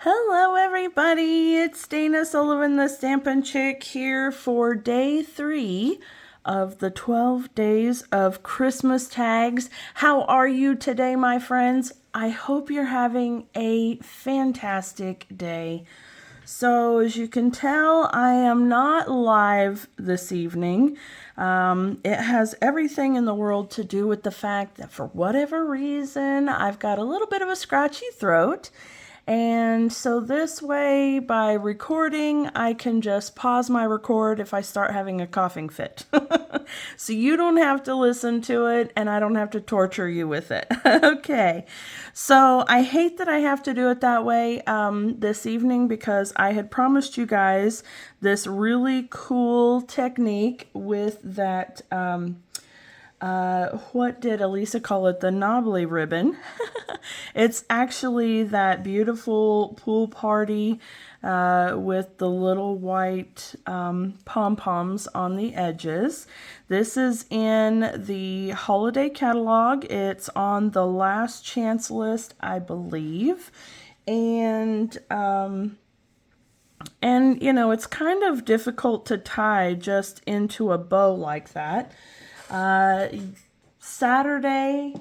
Hello, everybody. It's Dana Sullivan, the Stampin' Chick, here for day 3 of the 12 days of Christmas tags. How are you today, my friends? I hope you're having a fantastic day. So, as you can tell, I am not live this evening. It has everything in the world to do with the fact that for whatever reason, I've got a little bit of a scratchy throat. And so this way, by recording, I can just pause my record if I start having a coughing fit. So you don't have to listen to it and I don't have to torture you with it. Okay. So I hate that I have to do it that way this evening because I had promised you guys this really cool technique with that what did Elisa call it? The knobbly ribbon. It's actually that beautiful pool party with the little white pom-poms on the edges. This is in the holiday catalog. It's on the last chance list, I believe. And you know, it's kind of difficult to tie just into a bow like that. Saturday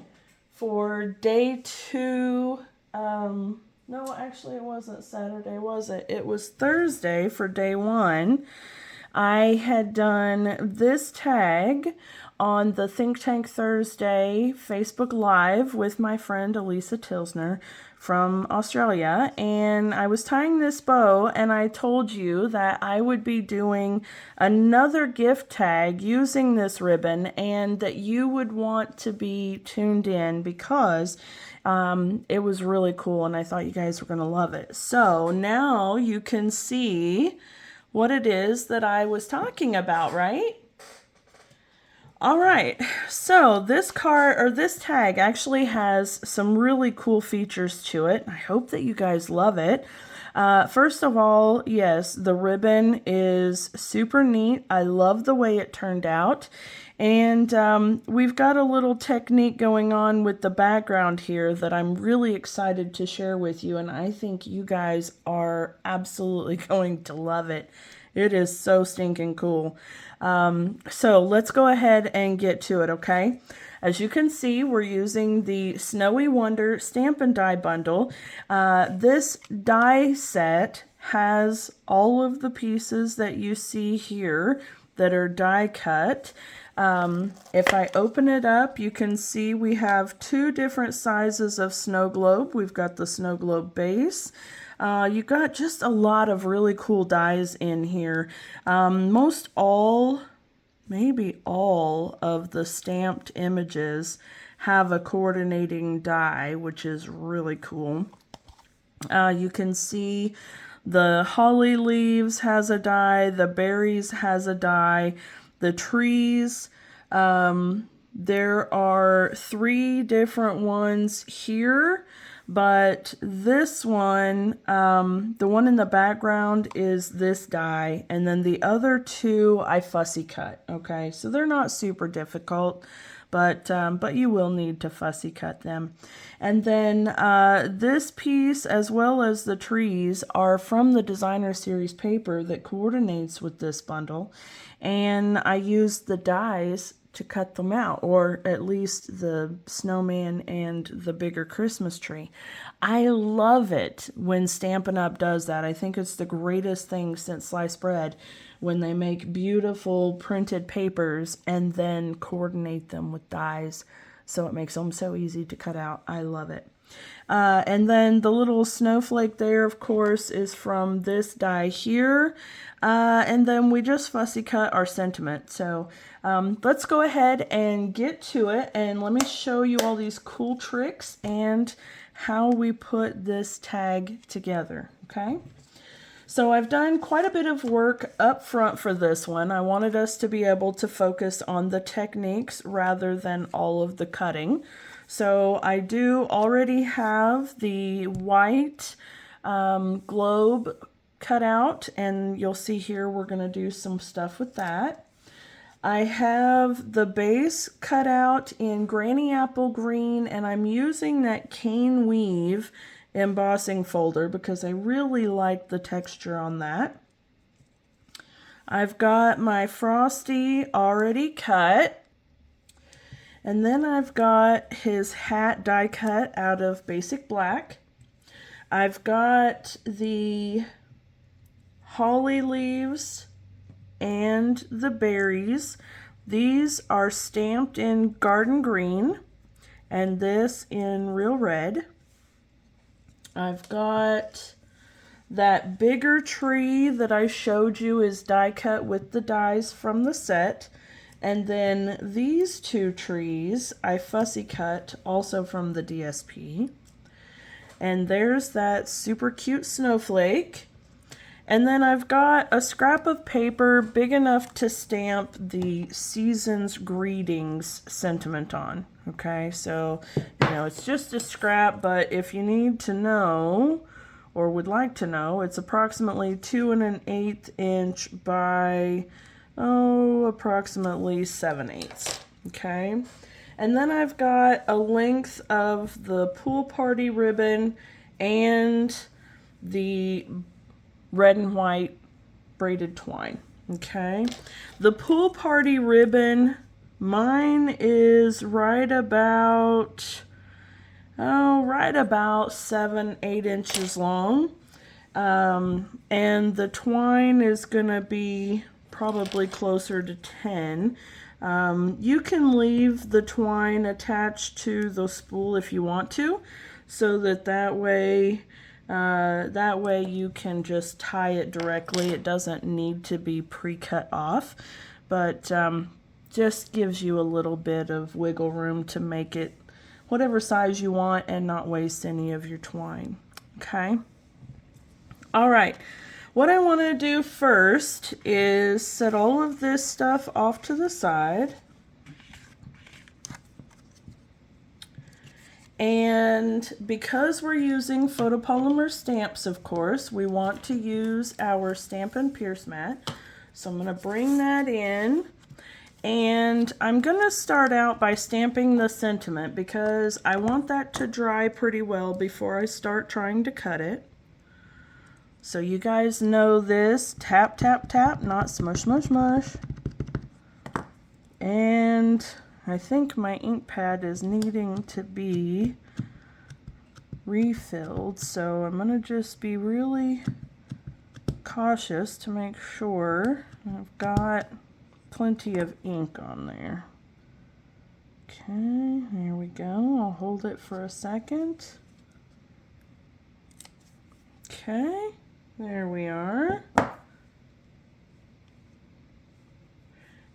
for day 2. No, actually, it wasn't Saturday, was it? It was Thursday for day 1. I had done this tag on the Think Tank Thursday Facebook Live with my friend Elisa Tilsner from Australia, and I was tying this bow, and I told you that I would be doing another gift tag using this ribbon and that you would want to be tuned in because it was really cool and I thought you guys were going to love it. So now you can see what it is that I was talking about, right? All right, so this card or this tag actually has some really cool features to it. I hope that you guys love it. First of all, yes, the ribbon is super neat. I love the way it turned out. And we've got a little technique going on with the background here that I'm really excited to share with you. And I think you guys are absolutely going to love it. It is so stinking cool. So let's go ahead and get to it, okay? As you can see, we're using the Snowy Wonder Stampin' Die Bundle. This die set has all of the pieces that you see here that are die cut. If I open it up, you can see we have 2 different sizes of snow globe. We've got the snow globe base. You got just a lot of really cool dies in here. Most all, maybe all of the stamped images have a coordinating die, which is really cool. You can see the holly leaves has a die, the berries has a die, the trees, there are 3 different ones here. But this one, the one in the background is this die, and then the other 2 I fussy cut, okay? So they're not super difficult, but you will need to fussy cut them. And then this piece, as well as the trees, are from the Designer Series paper that coordinates with this bundle, and I used the dies to cut them out, or at least the snowman and the bigger Christmas tree. I love it when Stampin' Up! Does that. I think it's the greatest thing since sliced bread when they make beautiful printed papers and then coordinate them with dies so it makes them so easy to cut out. I love it. And then the little snowflake there, of course, is from this die here. And then we just fussy cut our sentiment. So let's go ahead and get to it. And let me show you all these cool tricks and how we put this tag together. Okay. So I've done quite a bit of work up front for this one. I wanted us to be able to focus on the techniques rather than all of the cutting. So I do already have the white globe cut out, and you'll see here we're going to do some stuff with that. I have the base cut out in Granny Apple Green, and I'm using that cane weave embossing folder because I really like the texture on that. I've got my Frosty already cut. And then I've got his hat die cut out of Basic Black. I've got the holly leaves and the berries. These are stamped in Garden Green and this in Real Red. I've got that bigger tree that I showed you is die cut with the dies from the set. And then these two trees I fussy cut also from the DSP. And there's that super cute snowflake. And then I've got a scrap of paper big enough to stamp the Season's Greetings sentiment on. Okay, so, you know, it's just a scrap, but if you need to know, or would like to know, it's approximately 2 1/8 inch by, approximately 7/8. Okay, and then I've got a length of the pool party ribbon and the red and white braided twine. Okay, the pool party ribbon, mine is right about 7-8 inches long. And the twine is gonna be probably closer to 10. You can leave the twine attached to the spool if you want to, so that way you can just tie it directly. It doesn't need to be pre-cut off, but just gives you a little bit of wiggle room to make it whatever size you want and not waste any of your twine. Okay. All right. What I want to do first is set all of this stuff off to the side. And because we're using photopolymer stamps, of course, we want to use our Stampin' Pierce mat. So I'm going to bring that in. And I'm going to start out by stamping the sentiment because I want that to dry pretty well before I start trying to cut it. So you guys know this, tap, tap, tap, not smush, smush, smush. And I think my ink pad is needing to be refilled, so I'm going to just be really cautious to make sure I've got plenty of ink on there. Okay, there we go. I'll hold it for a second. Okay, there we are.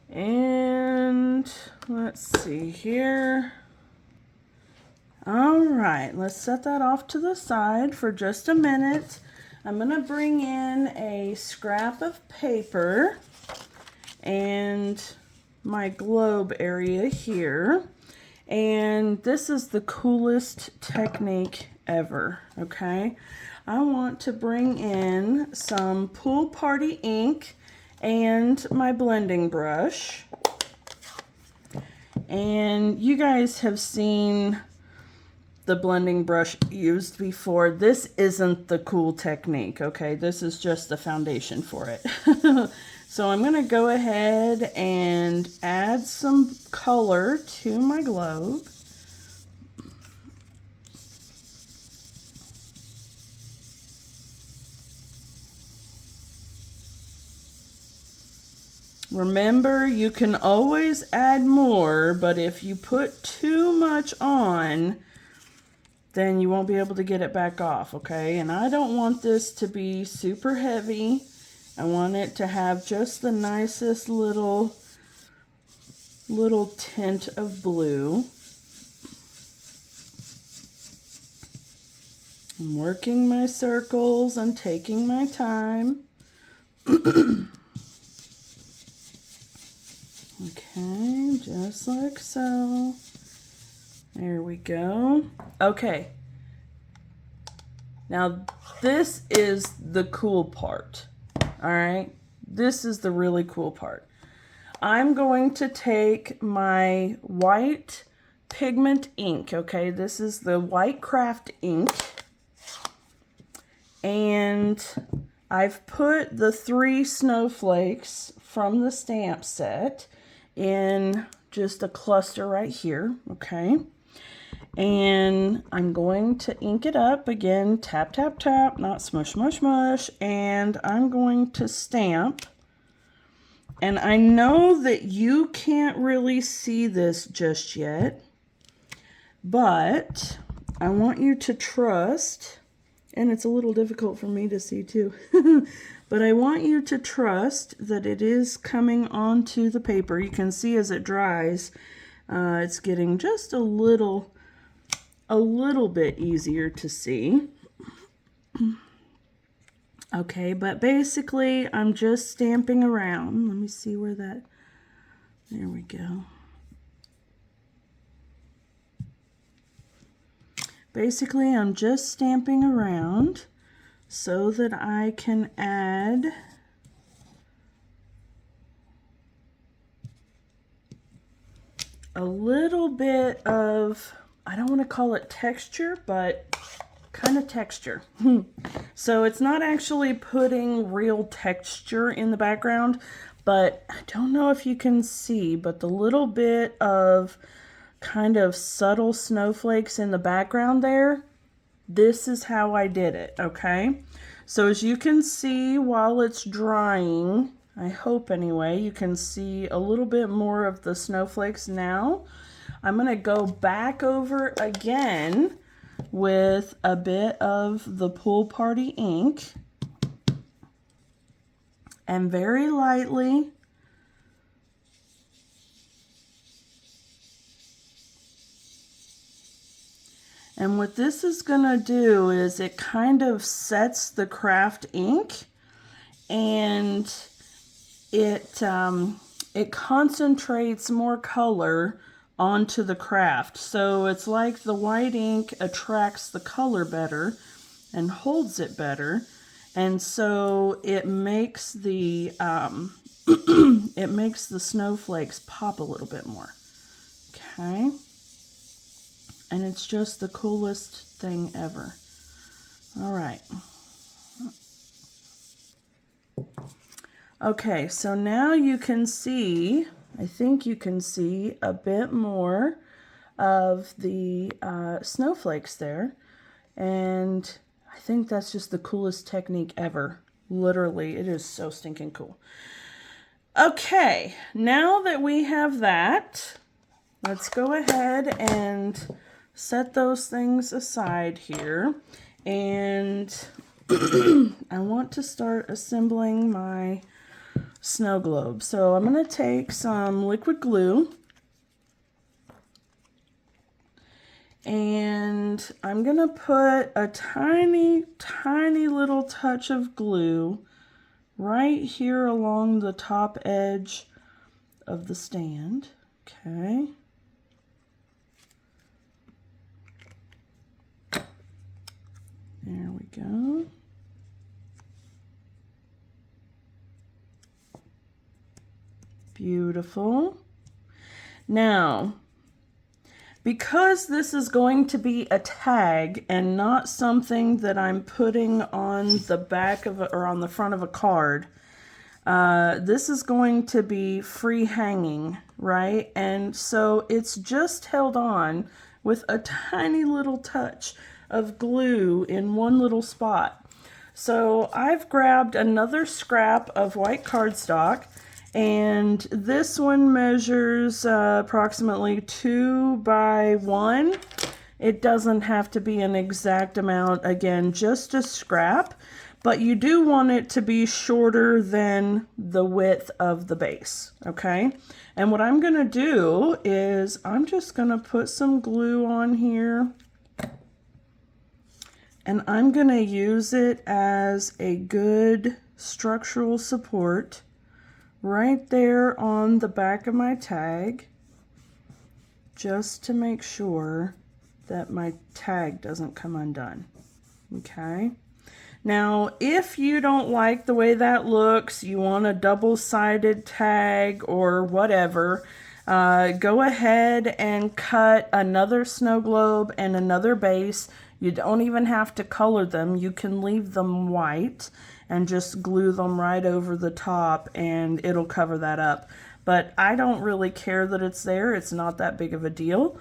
And let's see here. All right, let's set that off to the side for just a minute. I'm going to bring in a scrap of paper and my globe area here. And this is the coolest technique ever, okay? I want to bring in some Pool Party ink and my blending brush. And you guys have seen the blending brush used before. This isn't the cool technique, okay? This is just the foundation for it. So I'm going to go ahead and add some color to my globe. Remember, you can always add more, but if you put too much on, then you won't be able to get it back off, okay? And I don't want this to be super heavy. I want it to have just the nicest little tint of blue. I'm working my circles and taking my time. Okay, just like so. There we go. Okay. Now, this is the cool part. All right? This is the really cool part. I'm going to take my white pigment ink, okay? This is the White Craft ink. And I've put the 3 snowflakes from the stamp set in just a cluster right here, okay? And I'm going to ink it up again, tap, tap, tap, not smush, smush, mush, and I'm going to stamp. And I know that you can't really see this just yet, but I want you to trust, and it's a little difficult for me to see too, but I want you to trust that it is coming onto the paper. You can see as it dries, it's getting just a little bit easier to see. Okay, but basically I'm just stamping around. Let me see where that, there we go. Basically I'm just stamping around so that I can add a little bit of, I don't want to call it texture, but kind of texture. So it's not actually putting real texture in the background, but I don't know if you can see, but the little bit of kind of subtle snowflakes in the background there, this is how I did it, okay? So as you can see while it's drying, I hope anyway, you can see a little bit more of the snowflakes now. I'm going to go back over again with a bit of the Pool Party ink and very lightly and what this is going to do is it kind of sets the craft ink, and it concentrates more color onto the craft. So it's like the white ink attracts the color better and holds it better, and so it makes the it makes the snowflakes pop a little bit more. Okay, and it's just the coolest thing ever. All right. Okay, so now you can see, I think you can see a bit more of the snowflakes there, and I think that's just the coolest technique ever. Literally, it is so stinking cool. Okay, now that we have that, let's go ahead and set those things aside here, and I want to start assembling my snow globe. So I'm going to take some liquid glue, and I'm going to put a tiny little touch of glue right here along the top edge of the stand. Okay. There we go. Beautiful. Now, because this is going to be a tag and not something that I'm putting on the back of or on the front of a card, this is going to be free hanging, right? And so it's just held on with a tiny little touch of glue in one little spot. So I've grabbed another scrap of white cardstock, and this one measures approximately 2 by 1. It doesn't have to be an exact amount, again, just a scrap, but you do want it to be shorter than the width of the base, okay? And what I'm going to do is I'm just going to put some glue on here, and I'm going to use it as a good structural support right there on the back of my tag, just to make sure that my tag doesn't come undone. Okay. Now, if you don't like the way that looks, you want a double-sided tag or whatever, go ahead and cut another snow globe and another base You don't even have to color them. You can leave them white and just glue them right over the top and it'll cover that up. But I don't really care that it's there. It's not that big of a deal.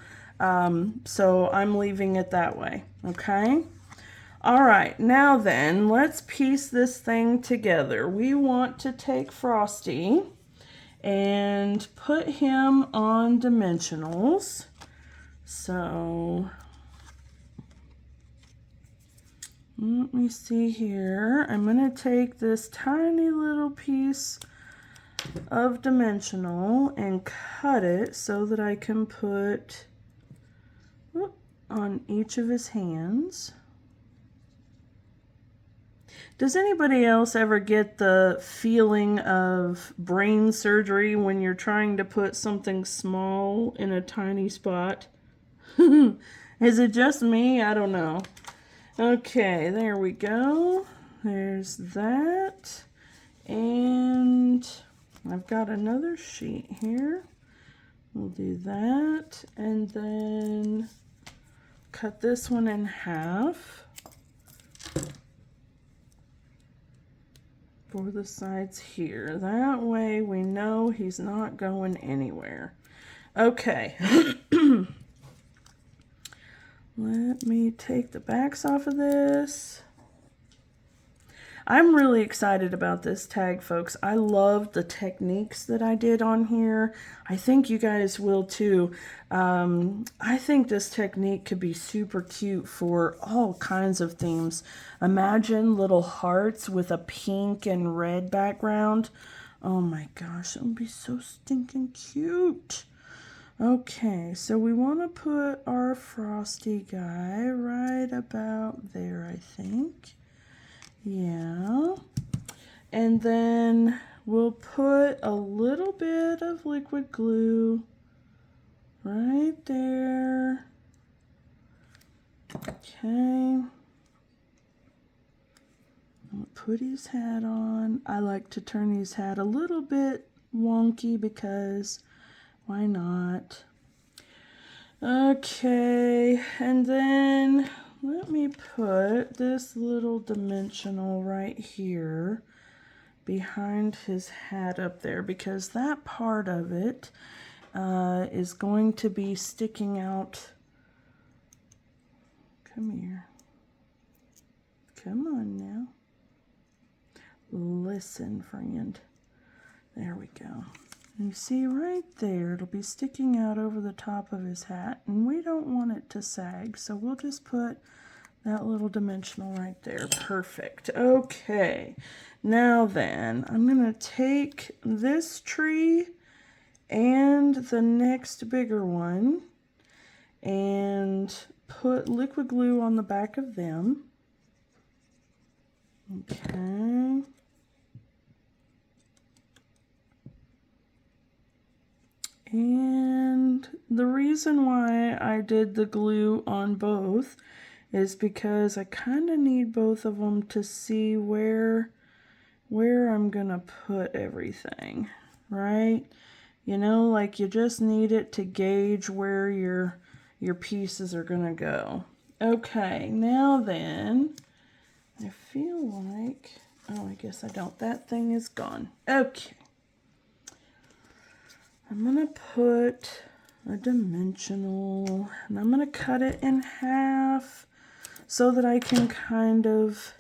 So I'm leaving it that way, okay? All right, now then, let's piece this thing together. We want to take Frosty and put him on dimensionals. So let me see here. I'm going to take this tiny little piece of dimensional and cut it so that I can put on each of his hands. Does anybody else ever get the feeling of brain surgery when you're trying to put something small in a tiny spot? Is it just me? I don't know. Okay, there we go. There's that. And I've got another sheet here. We'll do that. And then cut this one in half for the sides here. That way we know he's not going anywhere. Okay. Let me take the backs off of this. I'm really excited about this tag, folks. I love the techniques that I did on here. I think you guys will too. I think this technique could be super cute for all kinds of themes. Imagine little hearts with a pink and red background. Oh my gosh, it would be so stinking cute. Okay, so we want to put our Frosty guy right about there, I think. Yeah. And then we'll put a little bit of liquid glue right there. Okay. I'll put his hat on. I like to turn his hat a little bit wonky because why not? Okay, and then let me put this little dimensional right here behind his hat up there because that part of it is going to be sticking out. Come here. Come on now. Listen, friend. There we go. You see right there, it'll be sticking out over the top of his hat, and we don't want it to sag, so we'll just put that little dimensional right there. Perfect. Okay, now then, I'm going to take this tree and the next bigger one and put liquid glue on the back of them. Okay. And the reason why I did the glue on both is because I kind of need both of them to see where I'm gonna put everything, right? You know, like you just need it to gauge where your pieces are gonna go. Okay, now then, I feel like, oh, I guess I don't. That thing is gone. Okay. I'm going to put a dimensional, and I'm going to cut it in half so that I can kind of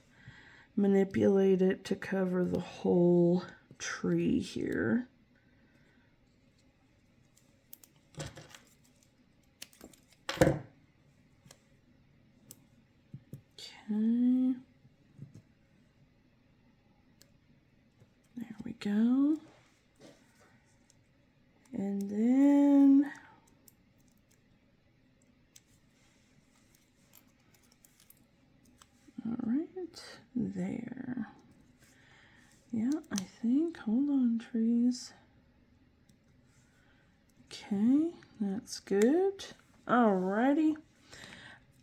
manipulate it to cover the whole tree here. Okay. There we go. And then all right, there. Yeah, I think, hold on, trees. Okay, that's good. Alrighty.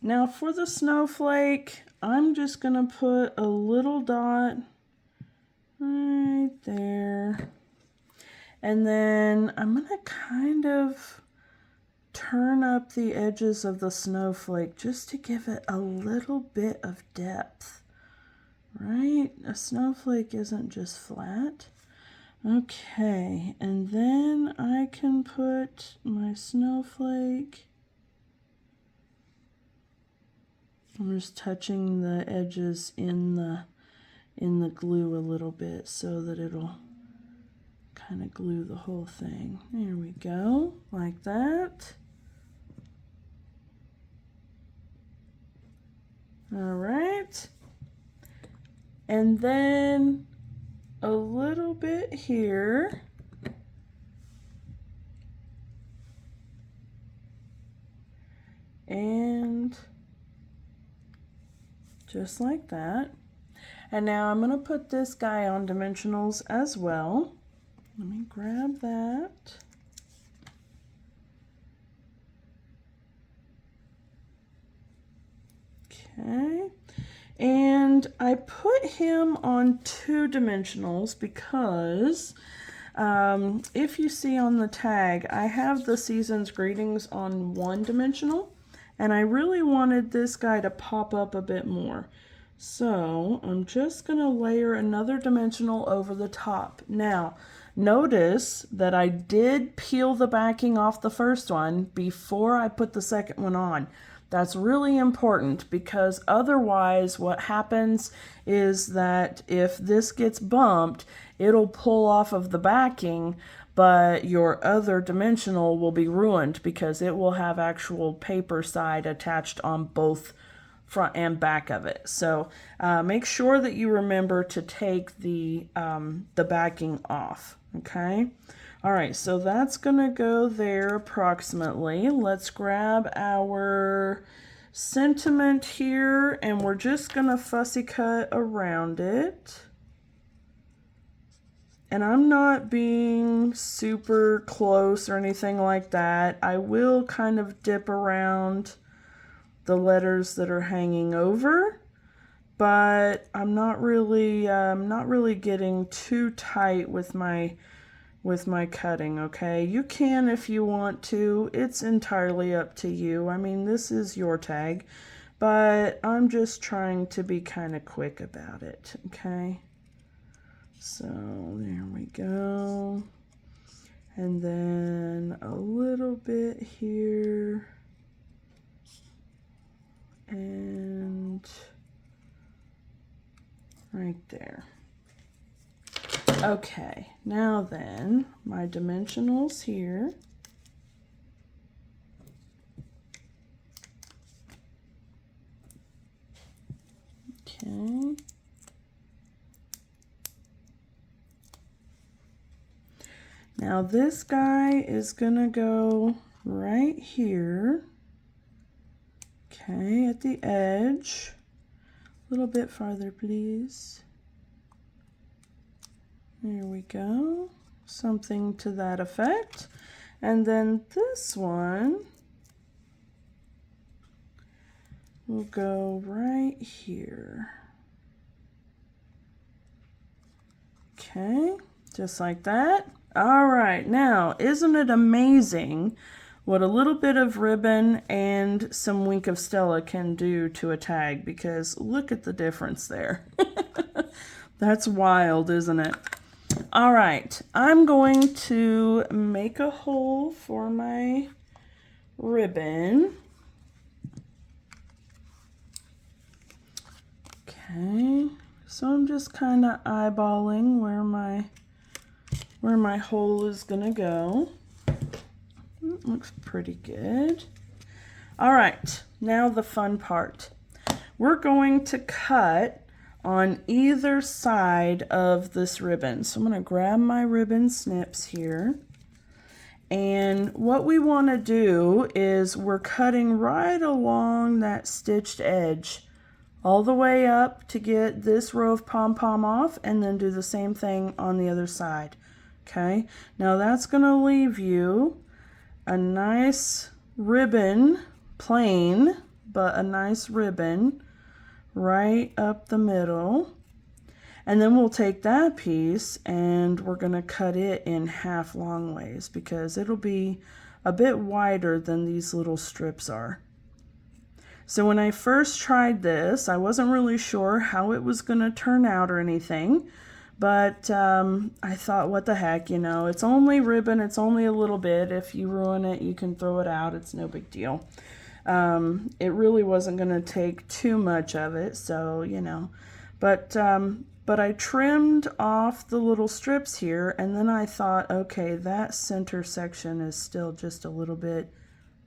Now for the snowflake, I'm just gonna put a little dot right there. And then I'm going to kind of turn up the edges of the snowflake just to give it a little bit of depth, right? A snowflake isn't just flat. Okay, and then I can put my snowflake. I'm just touching the edges in the glue a little bit so that it'll kind of glue the whole thing. There we go, like that. All right. And then a little bit here. And just like that. And now I'm going to put this guy on dimensionals as well. Let me grab that. Okay. And I put him on 2 dimensionals because if you see on the tag, I have the season's greetings on 1 dimensional, and I really wanted this guy to pop up a bit more. So I'm just going to layer another dimensional over the top. Now, notice that I did peel the backing off the first one before I put the second one on. That's really important because otherwise what happens is that if this gets bumped, it'll pull off of the backing, but your other dimensional will be ruined because it will have actual paper side attached on both front and back of it. So make sure that you remember to take the backing off, okay? All right, so that's gonna go there approximately. Let's grab our sentiment here and we're just gonna fussy cut around it. And I'm not being super close or anything like that. I will kind of dip around the letters that are hanging over, but I'm not really getting too tight with my cutting, okay? You can if you want to. It's entirely up to you. I mean, this is your tag, but I'm just trying to be kind of quick about it, okay? So there we go. And then a little bit here. And right there. Okay, now then, my dimensionals here. Okay. Now this guy is gonna go right here. Okay, at the edge. A little bit farther, please. There we go. Something to that effect. And then this one will go right here. Okay, just like that. All right, now, isn't it amazing what a little bit of ribbon and some Wink of Stella can do to a tag? Because look at the difference there. That's wild, isn't it? All right, I'm going to make a hole for my ribbon. Okay, so I'm just kind of eyeballing where my hole is gonna go. Looks pretty good. All right, now the fun part. We're going to cut on either side of this ribbon. So I'm going to grab my ribbon snips here. And what we want to do is we're cutting right along that stitched edge all the way up to get this row of pom-pom off, and then do the same thing on the other side. Okay, now that's going to leave you a nice ribbon, plain, but a nice ribbon right up the middle. And then we'll take that piece and we're going to cut it in half long ways because it'll be a bit wider than these little strips are. So when I first tried this, I wasn't really sure how it was going to turn out or anything, but I thought, what the heck, you know, it's only ribbon, it's only a little bit. If you ruin it, you can throw it out. It's no big deal. It really wasn't going to take too much of it, so, you know, but I trimmed off the little strips here, and then I thought, okay, that center section is still just a little bit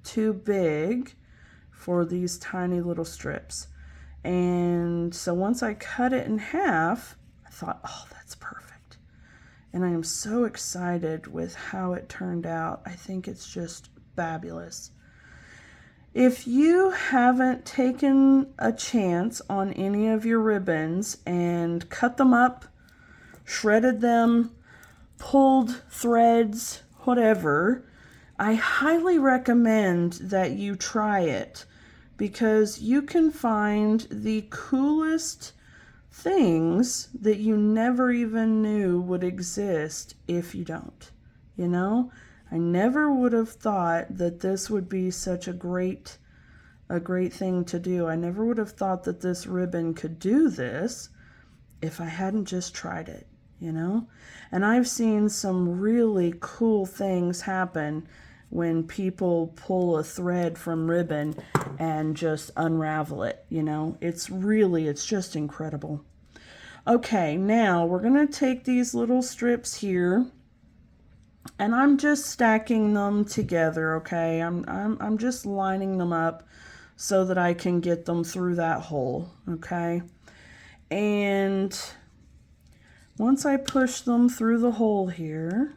too big for these tiny little strips. And so once I cut it in half, I thought, oh, that's perfect. And I am so excited with how it turned out. I think it's just fabulous. If you haven't taken a chance on any of your ribbons and cut them up, shredded them, pulled threads, whatever, I highly recommend that you try it, because you can find the coolest things that you never even knew would exist if you don't. You know, I never would have thought that this would be such a great thing to do. I never would have thought that this ribbon could do this if I hadn't just tried it, you know? And I've seen some really cool things happen when people pull a thread from ribbon and just unravel it, you know? It's just incredible. Okay, now we're going to take these little strips here, and I'm just stacking them together, okay? I'm just lining them up so that I can get them through that hole, okay? And once I push them through the hole here,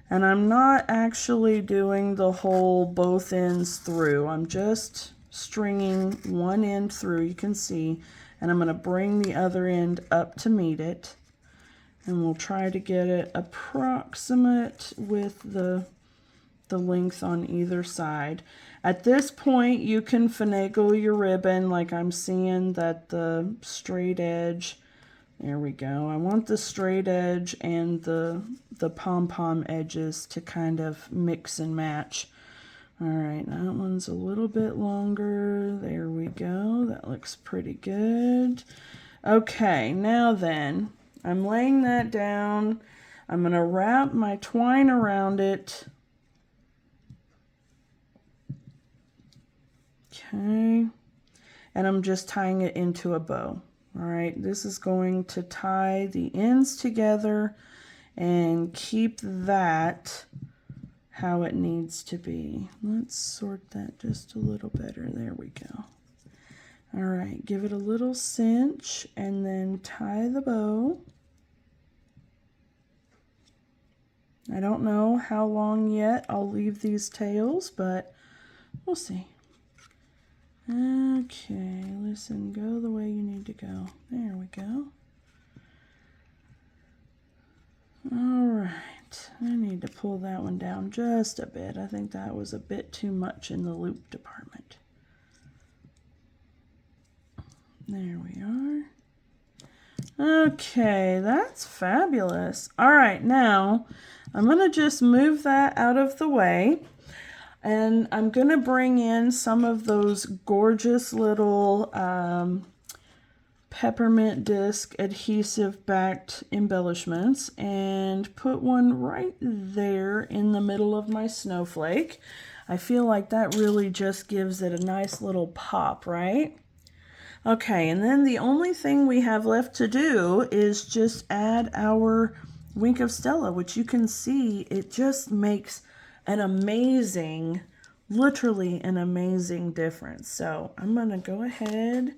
and I'm not actually doing the hole both ends through, I'm just stringing one end through, you can see, and I'm going to bring the other end up to meet it, and we'll try to get it approximate with the length on either side. At this point, you can finagle your ribbon, like I'm seeing that the straight edge, there we go. I want the straight edge and the pom-pom edges to kind of mix and match. All right, that one's a little bit longer. There we go. That looks pretty good. Okay, now then, I'm laying that down. I'm going to wrap my twine around it. Okay, and I'm just tying it into a bow. All right, this is going to tie the ends together and keep that how it needs to be. Let's sort that just a little better. There we go. All right, give it a little cinch and then tie the bow. I don't know how long yet I'll leave these tails, but we'll see. Okay, listen, go the way you need to go. There we go. All right, I need to pull that one down just a bit. I think that was a bit too much in the loop department. There we are. Okay, that's fabulous. All right, now I'm going to just move that out of the way. And I'm going to bring in some of those gorgeous little peppermint disc adhesive backed embellishments and put one right there in the middle of my snowflake. I feel like that really just gives it a nice little pop, right? Okay, and then the only thing we have left to do is just add our Wink of Stella, which you can see it just makes an amazing, literally an amazing difference. So I'm going to go ahead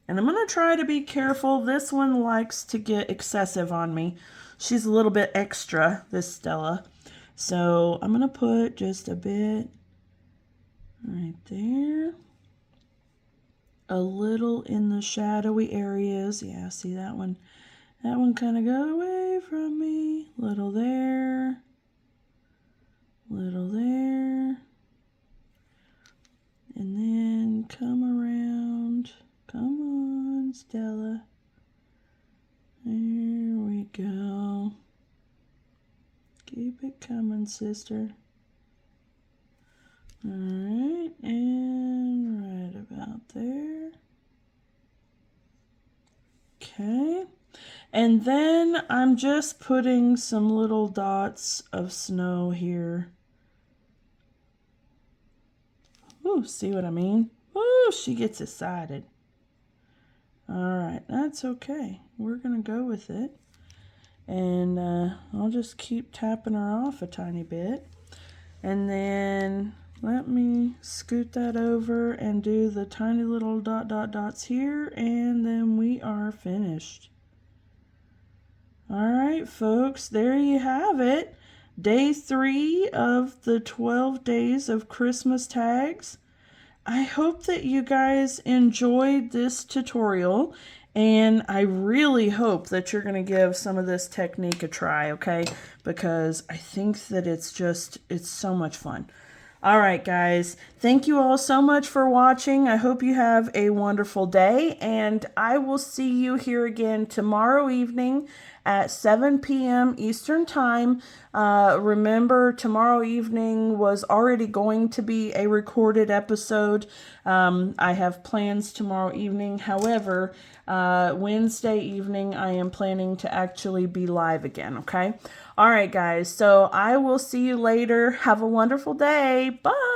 and I'm going to try to be careful. This one likes to get excessive on me. She's a little bit extra, this Stella. So I'm going to put just a bit right there. A little in the shadowy areas. Yeah, see that one? That one kind of got away from me. Little there. Little there. And then come around. Come on, Stella. There we go. Keep Keep it coming, sister. All right, and right about there. Okay. And then I'm just putting some little dots of snow here. Ooh, see what I mean? Ooh, she gets excited. All right, that's okay. We're going to go with it. And I'll just keep tapping her off a tiny bit. And then let me scoot that over and do the tiny little dots here. And then we are finished. All right, folks, there you have it. Day 3 of the 12 days of Christmas tags. I hope that you guys enjoyed this tutorial, and I really hope that you're going to give some of this technique a try, okay? Because I think that it's so much fun. All right, guys. Thank you all so much for watching. I hope you have a wonderful day, and I will see you here again tomorrow evening at 7 p.m. Eastern Time. Remember, tomorrow evening was already going to be a recorded episode. I have plans tomorrow evening. However, Wednesday evening, I am planning to actually be live again, okay? All right, guys. So I will see you later. Have a wonderful day. Bye.